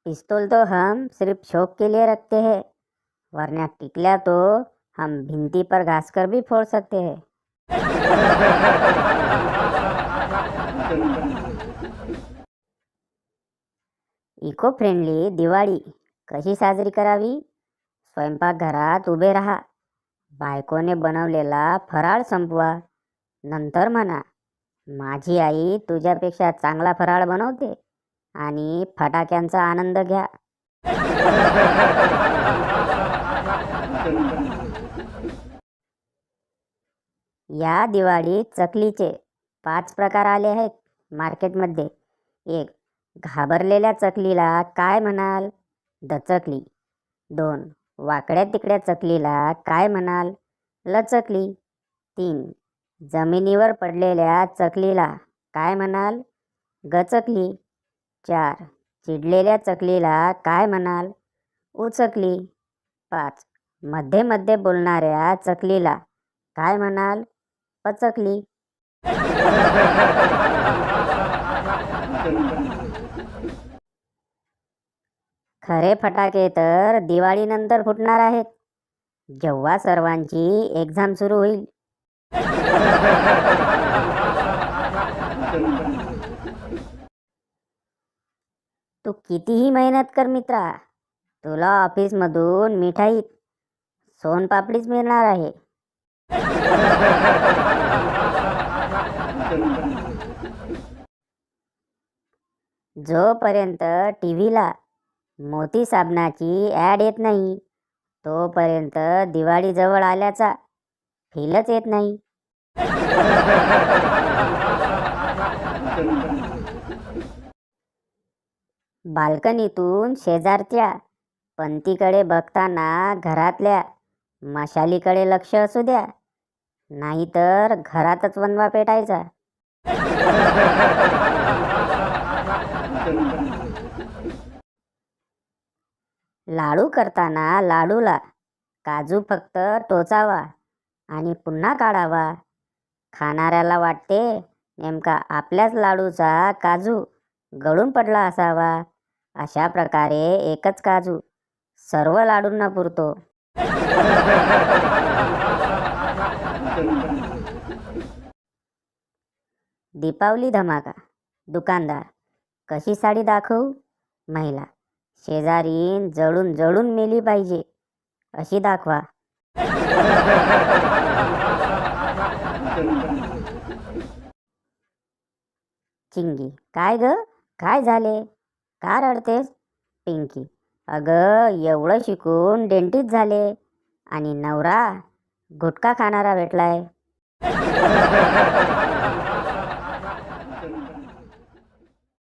पिस्तौल तो हम सिर्फ शौक के लिए रखते हैं, वरना टिकलिया तो हम भिंती पर घास कर भी फोड़ सकते हैं। इको फ्रेंडली दिवाळी कशी साजरी करावी? स्वयंपाकघरात उभे राहा, बायकोने बनवलेला फराळ संपवा, नंतर म्हणा, माझी आई तुझ्यापेक्षा चांगला फराळ बनवते, आणि फटाक्यांचा आनंद घ्या. या दिवाळीत चकलीचे 5 प्रकार आले आहेत मार्केटमध्ये. 1. घाबरलेल्या चकलीला काय म्हणाल? दचकली. 2. वाकड्या तिकड्या चकलीला काय म्हणाल? लचकली. 3. जमिनीवर पडलेल्या चकलीला काय म्हणाल? गचकली. 4. चिडलेल्या चकलीला काय म्हणाल? उचकली. 5. मध्ये मध्ये बोलणाऱ्या चकलीला काय म्हणाल? पचकली. खरे फटाके तर दिवाळीनंतर फुटणार आहेत, जेव्हा सर्वांची एक्झाम सुरू होईल. तू कितीही मेहनत कर मित्रा, तुला ऑफिसमधून मिठाईत सोनपापडीच मिळणार आहे. जोपर्यंत टीव्हीला मोती साबणाची ॲड येत नाही, तोपर्यंत दिवाळी जवळ आल्याचा फीलच येत नाही. बाल्कनीतून शेजारच्या पंतीकडे बघताना घरातल्या मशालीकडे लक्ष असू द्या, नाहीतर घरातच वनवा पेटायचा. लाडू करताना लाडूला काजू फक्त टोचावा आणि पुन्हा काढावा. खाणाऱ्याला वाटते नेमका आपल्याच लाडूचा काजू गळून पडला असावा. अशा प्रकारे एकच काजू सर्व लाडूंना पुरतो. दीपावली धमाका. दुकानदार, कशी साडी दाखवू? महिला, शेजारीन जळून जळून मेली पाहिजे अशी दाखवा. चिंगी, काय ग, काय झाले, का रडतेस? पिंकी, अगं एवढं शिकून डेंटिस्ट झाले आणि नवरा गुटखा खाणारा भेटलाय.